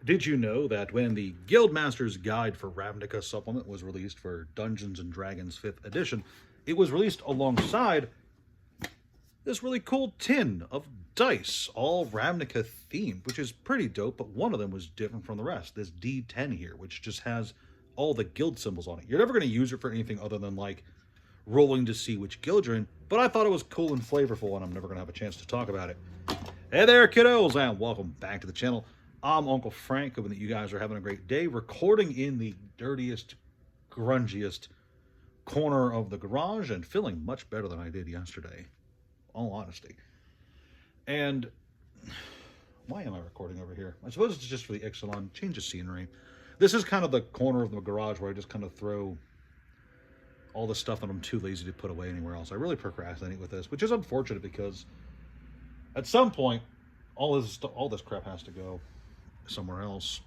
Did you know that when the Guildmaster's Guide for Ravnica supplement was released for Dungeons and Dragons 5th edition, it was released alongside this really cool tin of dice, all Ravnica themed, which is pretty dope, but one of them was different from the rest. This D10 here, which just has all the guild symbols on it. You're never going to use it for anything other than like rolling to see which guild you're in, but I thought it was cool and flavorful, and I'm never going to have a chance to talk about it. Hey there, kiddos, and welcome back to the channel. I'm Uncle Frank, hoping that you guys are having a great day, recording in the dirtiest, grungiest corner of the garage and feeling much better than I did yesterday, all honesty. And why am I recording over here? I suppose it's just for the Ixalan, change of scenery. This is kind of the corner of the garage where I just kind of throw all the stuff that I'm too lazy to put away anywhere else. I really procrastinate with this, which is unfortunate because at some point, all this crap has to go somewhere else,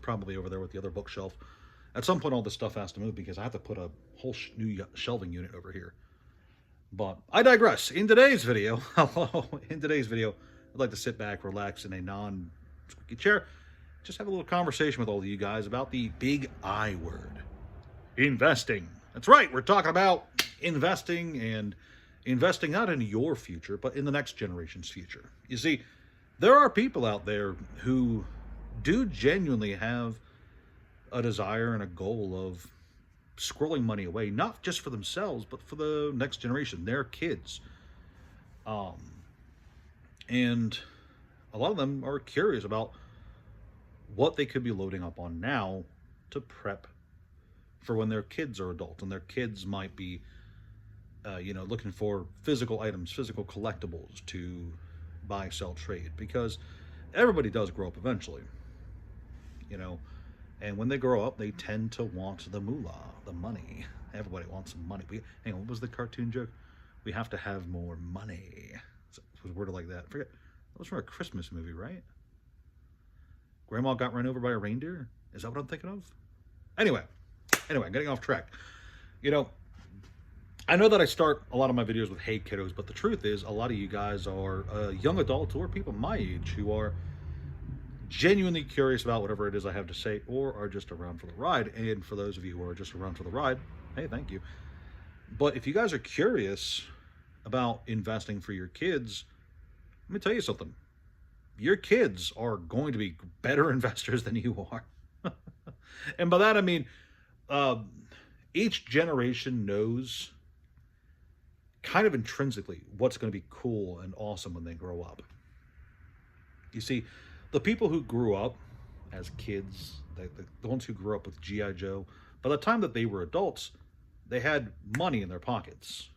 probably over there with the other bookshelf. At some point, all this stuff has to move because I have to put a whole new shelving unit over here. But I digress. In today's video, I'd like to sit back, relax in a non-squeaky chair, just have a little conversation with all of you guys about the big I word, investing. That's right, we're talking about investing, and investing not in your future, but in the next generation's future. You see, there are people out there who do genuinely have a desire and a goal of squirreling money away, not just for themselves, but for the next generation, their kids. And a lot of them are curious about what they could be loading up on now to prep for when their kids are adults, and their kids might be, looking for physical items, physical collectibles to buy, sell, trade, because everybody does grow up eventually, and when they grow up, they tend to want the moolah, the money. Everybody wants some money. Hang on, what was the cartoon joke? We have to have more money. It was worded like that. I forget. That was from a Christmas movie, right? Grandma got run over by a reindeer? Is that what I'm thinking of? Anyway, getting off track. I know that I start a lot of my videos with "Hey kiddos," but the truth is, a lot of you guys are young adults or people my age who are genuinely curious about whatever it is I have to say, or are just around for the ride. And for those of you who are just around for the ride, hey, thank you. But if you guys are curious about investing for your kids, let me tell you something. Your kids are going to be better investors than you are. And by that I mean, each generation knows kind of intrinsically what's going to be cool and awesome when they grow up. You see, the people who grew up as kids, the ones who grew up with G.I. Joe, by the time that they were adults, they had money in their pockets.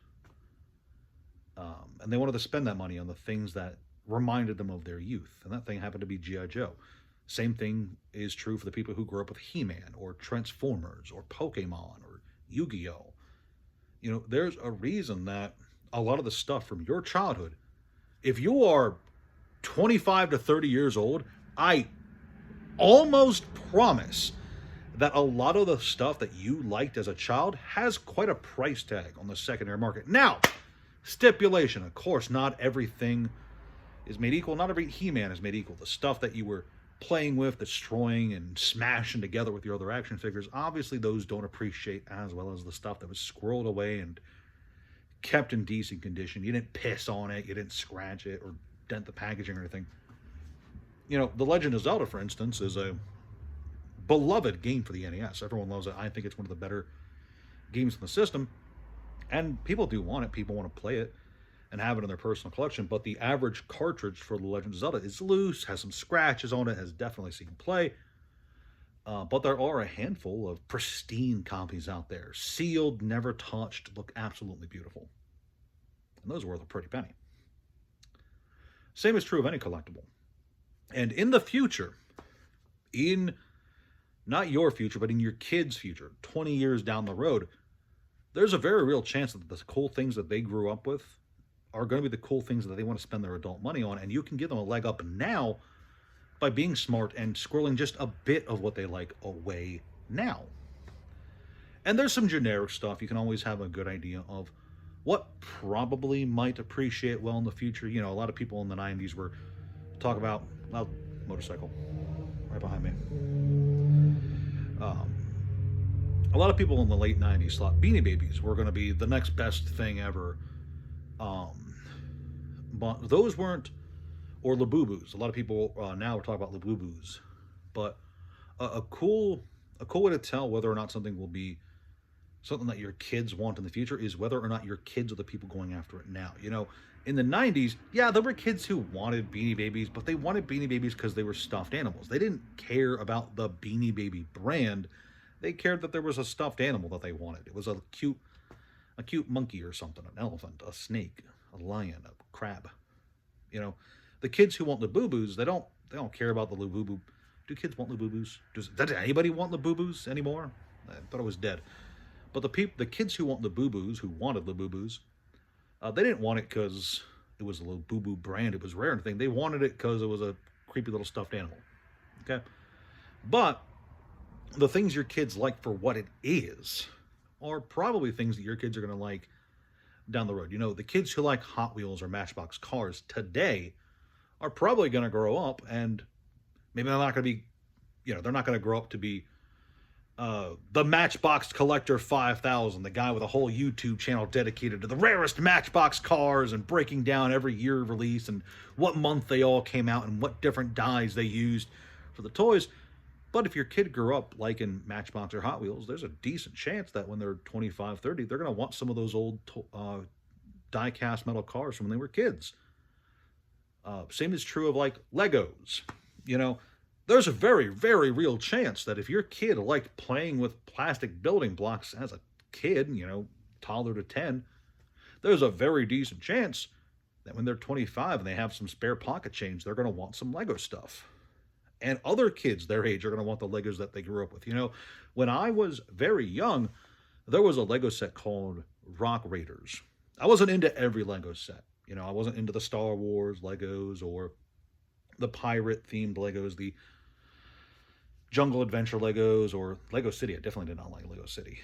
And they wanted to spend that money on the things that reminded them of their youth. And that thing happened to be G.I. Joe. Same thing is true for the people who grew up with He-Man or Transformers or Pokemon or Yu-Gi-Oh! There's a reason that a lot of the stuff from your childhood, if you are 25 to 30 years old, I almost promise that a lot of the stuff that you liked as a child has quite a price tag on the secondary market. Now, stipulation, of course, not everything is made equal. Not every He-Man is made equal. The stuff that you were playing with, destroying, and smashing together with your other action figures, obviously those don't appreciate as well as the stuff that was squirreled away and kept in decent condition. You didn't piss on it, you didn't scratch it or dent the packaging or anything. The Legend of Zelda, for instance, is a beloved game for the NES. Everyone loves it. I think it's one of the better games in the system, and people do want it. People want to play it and have it in their personal collection, but the average cartridge for The Legend of Zelda is loose, has some scratches on it, has definitely seen play, but there are a handful of pristine copies out there, sealed, never touched, look absolutely beautiful, and those are worth a pretty penny. Same is true of any collectible. And in the future, in not your future, but in your kids' future, 20 years down the road, there's a very real chance that the cool things that they grew up with are going to be the cool things that they want to spend their adult money on, and you can give them a leg up now by being smart and squirreling just a bit of what they like away now. And there's some generic stuff. You can always have a good idea of what probably might appreciate well in the future. A lot of people in the 90s were talking about, well, motorcycle right behind A lot of people in the late 90s thought Beanie Babies were going to be the next best thing ever. Um, but those weren't, or Labubus. A lot of people now are talking about Labubus. But a cool way to tell whether or not something will be something that your kids want in the future is whether or not your kids are the people going after it now. In the 90s, yeah, there were kids who wanted Beanie Babies, but they wanted Beanie Babies because they were stuffed animals. They didn't care about the Beanie Baby brand. They cared that there was a stuffed animal that they wanted. It was a cute monkey or something, an elephant, a snake, a lion, a crab. The kids who want the boo-boos, they don't care about the Labubu. Do kids want Labubus? Does anybody want Labubus anymore? I thought it was dead. But the kids who want Labubus, who wanted Labubus, they didn't want it because it was a Labubu brand. It was rare and thing. They wanted it because it was a creepy little stuffed animal. Okay, but the things your kids like for what it is are probably things that your kids are going to like down the road. The kids who like Hot Wheels or Matchbox cars today are probably going to grow up, and maybe they're not going to be, they're not going to grow up to be the Matchbox Collector 5000, the guy with a whole YouTube channel dedicated to the rarest Matchbox cars and breaking down every year of release and what month they all came out and what different dyes they used for the toys. But if your kid grew up liking Matchbox or Hot Wheels, there's a decent chance that when they're 25, 30, they're going to want some of those old die-cast metal cars from when they were kids. Same is true of, like, Legos. There's a very, very real chance that if your kid liked playing with plastic building blocks as a kid, toddler to 10, there's a very decent chance that when they're 25 and they have some spare pocket change, they're going to want some Lego stuff. And other kids their age are going to want the Legos that they grew up with. When I was very young, there was a Lego set called Rock Raiders. I wasn't into every Lego set. I wasn't into the Star Wars Legos or the pirate-themed Legos, the Jungle Adventure Legos, or Lego City. I definitely did not like Lego City.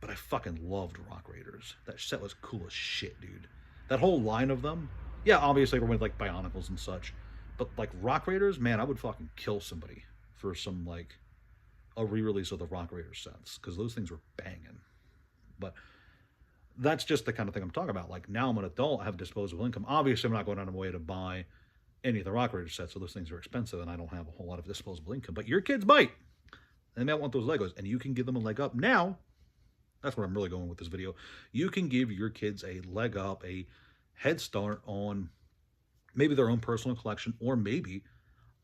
But I fucking loved Rock Raiders. That set was cool as shit, dude. That whole line of them. Yeah, obviously everyone like Bionicles and such. But, like, Rock Raiders, man, I would fucking kill somebody for some, like, a re-release of the Rock Raiders sets. Because those things were banging. But that's just the kind of thing I'm talking about. Like, now I'm an adult, I have disposable income. Obviously, I'm not going out of my way to buy any of the Rock Raiders sets, so those things are expensive, and I don't have a whole lot of disposable income. But your kids might. They might want those Legos, and you can give them a leg up now. That's where I'm really going with this video. You can give your kids a leg up, a head start on maybe their own personal collection, or maybe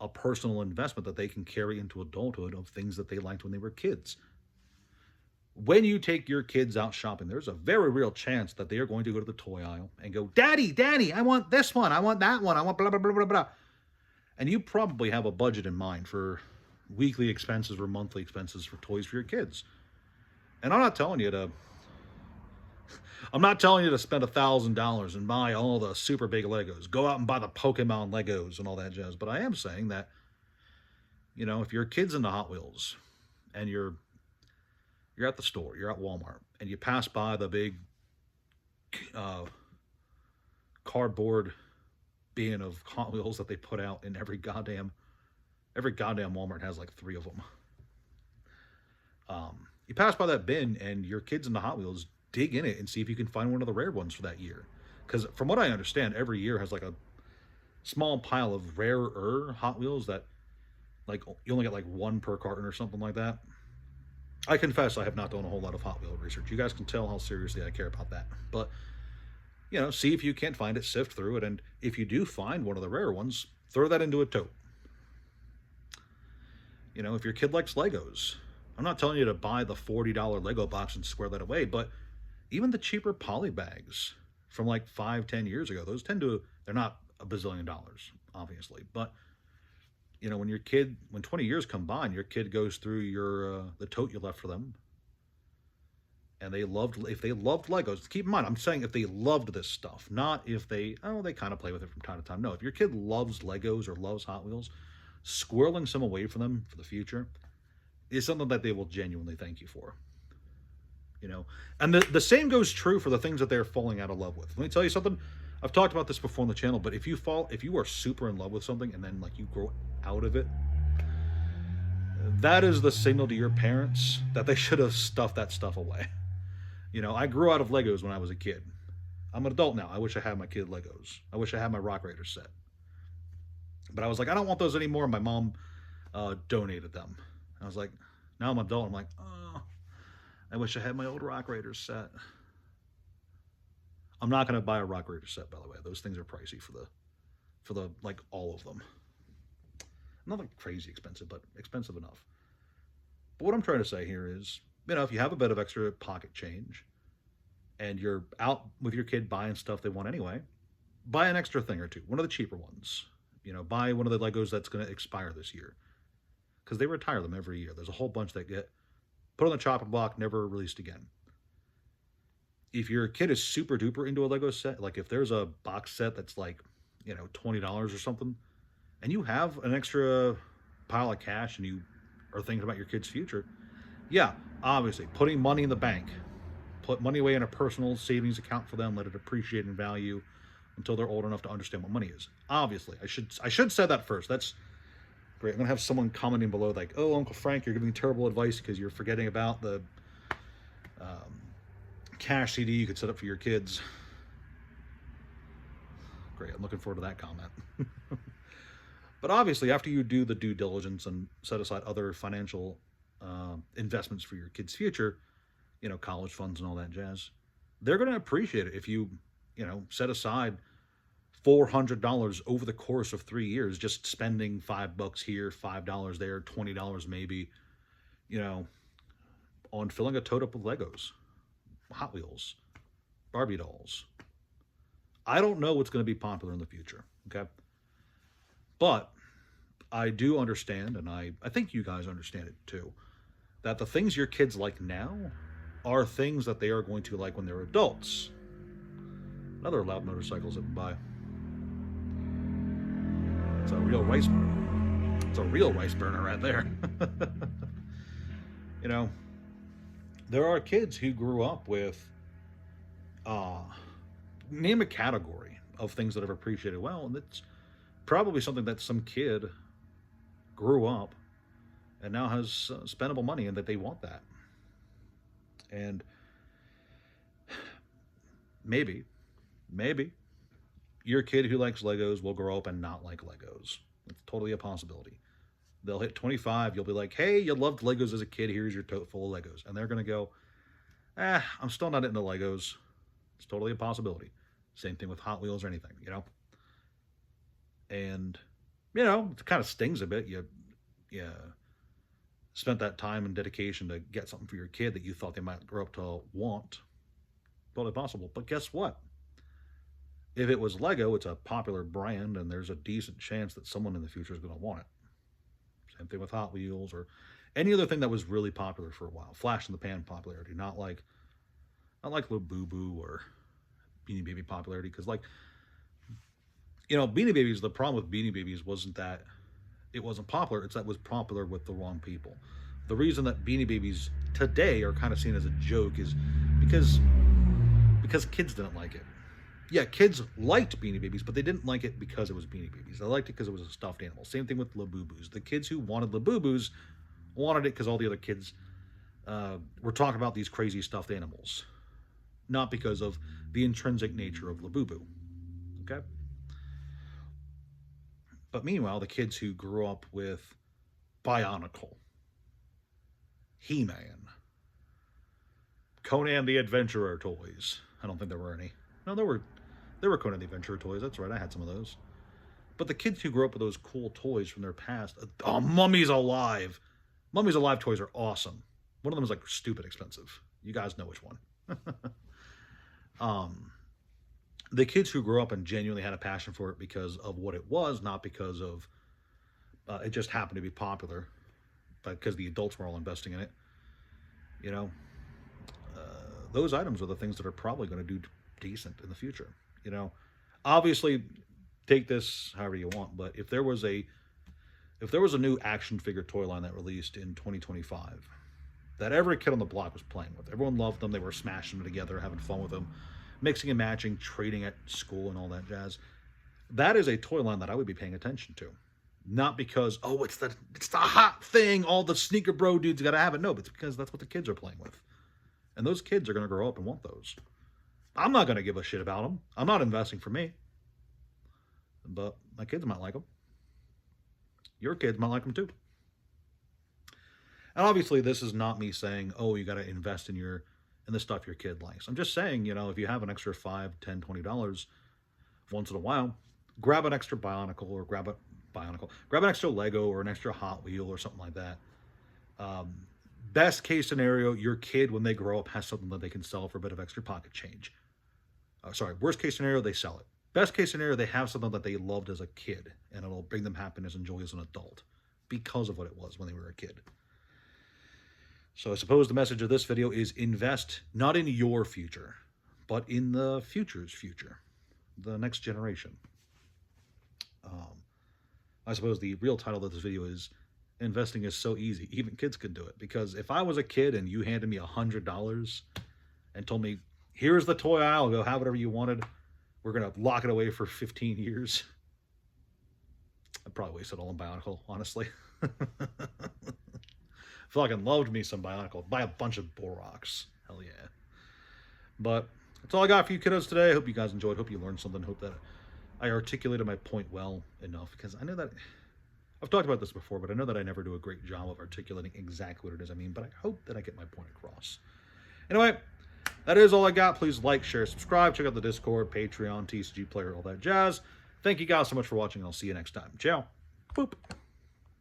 a personal investment that they can carry into adulthood of things that they liked when they were kids. When you take your kids out shopping, there's a very real chance that they are going to go to the toy aisle and go, Daddy, I want this one, I want that one, I want blah, blah, blah, blah, blah. And you probably have a budget in mind for weekly expenses or monthly expenses for toys for your kids. And I'm not telling you to spend $1,000 and buy all the super big Legos. Go out and buy the Pokemon Legos and all that jazz. But I am saying that, if your kid's into Hot Wheels and you're at the store, you're at Walmart, and you pass by the big cardboard bin of Hot Wheels that they put out in every goddamn Walmart has like 3 of them. You pass by that bin and your kid's into Hot Wheels, dig in it and see if you can find one of the rare ones for that year. Because from what I understand, every year has like a small pile of rarer Hot Wheels that, like, you only get like 1 per carton or something like that. I confess I have not done a whole lot of Hot Wheel research. You guys can tell how seriously I care about that. But, see if you can't find it, sift through it, and if you do find one of the rare ones, throw that into a tote. If your kid likes Legos, I'm not telling you to buy the $40 Lego box and square that away, but even the cheaper poly bags from like 5-10 years ago, those they're not a bazillion dollars, obviously, but when 20 years come by and your kid goes through the tote you left for them, and if they loved Legos, keep in mind, I'm saying if they loved this stuff, not if they kind of play with it from time to time. No, if your kid loves Legos or loves Hot Wheels, squirreling some away from them for the future is something that they will genuinely thank you for. And the same goes true for the things that they're falling out of love with. Let me tell you something. I've talked about this before on the channel, but if you are super in love with something and then like you grow out of it, that is the signal to your parents that they should have stuffed that stuff away. You know, I grew out of Legos when I was a kid. I'm an adult now. I wish I had my kid Legos. I wish I had my Rock Raider set. But I was like, I don't want those anymore. My mom donated them. I was like, now I'm an adult. I'm like, oh, I wish I had my old Rock Raider set. I'm not going to buy a Rock Raider set, by the way. Those things are pricey for the like all of them. Not like crazy expensive, but expensive enough. But what I'm trying to say here is, you know, if you have a bit of extra pocket change and you're out with your kid buying stuff they want anyway, buy an extra thing or two, one of the cheaper ones. You know, buy one of the Legos that's going to expire this year because they retire them every year. There's a whole bunch that get put on the chopping block, never released again. If your kid is super duper into a Lego set, like if there's a box set that's like, you know, $20 or something, and you have an extra pile of cash and you are thinking about your kid's future, yeah, obviously, putting money in the bank, put money away in a personal savings account for them, let it appreciate in value until they're old enough to understand what money is. Obviously, I should say that first. That's great. I'm gonna have someone commenting below like, "Oh, Uncle Frank, you're giving terrible advice because you're forgetting about the cash CD you could set up for your kids." Great. I'm looking forward to that comment. But obviously, after you do the due diligence and set aside other financial investments for your kid's future, you know, college funds and all that jazz, they're going to appreciate it if you, you know, set aside $400 over the course of 3 years, just spending $5 here, $5 there, $20 maybe, you know, on filling a tote up with Legos, Hot Wheels, Barbie dolls. I don't know what's going to be popular in the future, okay? But I do understand, and I think you guys understand it too, that the things your kids like now are things that they are going to like when they're adults. Another loud motorcycle zipping by. It's a real rice burner. It's a real rice burner right there. You know, there are kids who grew up with, name a category of things that I've appreciated well, and it's probably something that some kid grew up and now has spendable money and that they want that. And maybe your kid who likes Legos will grow up and not like Legos. It's totally a possibility. They'll hit 25, you'll be like, hey, you loved Legos as a kid, here's your tote full of Legos. And they're going to go, I'm still not into Legos. It's totally a possibility. Same thing with Hot Wheels or anything, you know? And, you know, it kind of stings a bit. You spent that time and dedication to get something for your kid that you thought they might grow up to want. Totally possible. But guess what? If it was Lego, it's a popular brand, and there's a decent chance that someone in the future is going to want it. Same thing with Hot Wheels or any other thing that was really popular for a while. Flash in the pan popularity, not like Labubu or Beanie Baby popularity. Because, like, you know, Beanie Babies, the problem with Beanie Babies wasn't that it wasn't popular, it's that it was popular with the wrong people. The reason that Beanie Babies today are kind of seen as a joke is because kids didn't like it. Yeah, kids liked Beanie Babies, but they didn't like it because it was Beanie Babies. They liked it because it was a stuffed animal. Same thing with Labubus. The kids who wanted Labubus wanted it because all the other kids were talking about these crazy stuffed animals, not because of the intrinsic nature of Labubu. Okay? But meanwhile, the kids who grew up with Bionicle, He-Man, Conan the Adventurer toys. I don't think there were any. No, there were Conan the Adventurer toys. That's right, I had some of those. But the kids who grew up with those cool toys from their past, Mummies Alive. Mummies Alive toys are awesome. One of them is like stupid expensive. You guys know which one. The kids who grew up and genuinely had a passion for it because of what it was, not because of it just happened to be popular, but because the adults were all investing in it. You know, those items are the things that are probably going to do decent in the future. You know, obviously, take this however you want, but if there was a new action figure toy line that released in 2025 that every kid on the block was playing with, everyone loved them, they were smashing them together, having fun with them, mixing and matching, trading at school and all that jazz, that is a toy line that I would be paying attention to. Not because, oh, it's the hot thing, all the sneaker bro dudes got to have it. No, but it's because that's what the kids are playing with. And those kids are going to grow up and want those. I'm not going to give a shit about them. I'm not investing for me. But my kids might like them. Your kids might like them too. And obviously, this is not me saying, oh, you got to invest in the stuff your kid likes. I'm just saying, if you have an extra $5, $10, $20 once in a while, grab an extra Bionicle or grab an extra Lego or an extra Hot Wheel or something like that. Best case scenario, your kid, when they grow up, has something that they can sell for a bit of extra pocket change. Worst case scenario, they sell it. Best case scenario, they have something that they loved as a kid, and it'll bring them happiness and joy as an adult because of what it was when they were a kid. So I suppose the message of this video is invest not in your future, but in the future's future, the next generation. I suppose the real title of this video is investing is so easy. Even kids can do it. Because if I was a kid and you handed me $100 and told me, here's the toy aisle, go have whatever you wanted, we're going to lock it away for 15 years. I'd probably waste it all on Bionicle, honestly. Fucking loved me some Bionicle. Buy a bunch of Boroks. Hell yeah. But that's all I got for you kiddos today. I hope you guys enjoyed. Hope you learned something. Hope that I articulated my point well enough, because I know that I've talked about this before, but I know that I never do a great job of articulating exactly what it is I mean, but I hope that I get my point across. Anyway, that is all I got. Please like, share, subscribe. Check out the Discord, Patreon, TCG Player, all that jazz. Thank you guys so much for watching, and I'll see you next time. Ciao. Boop.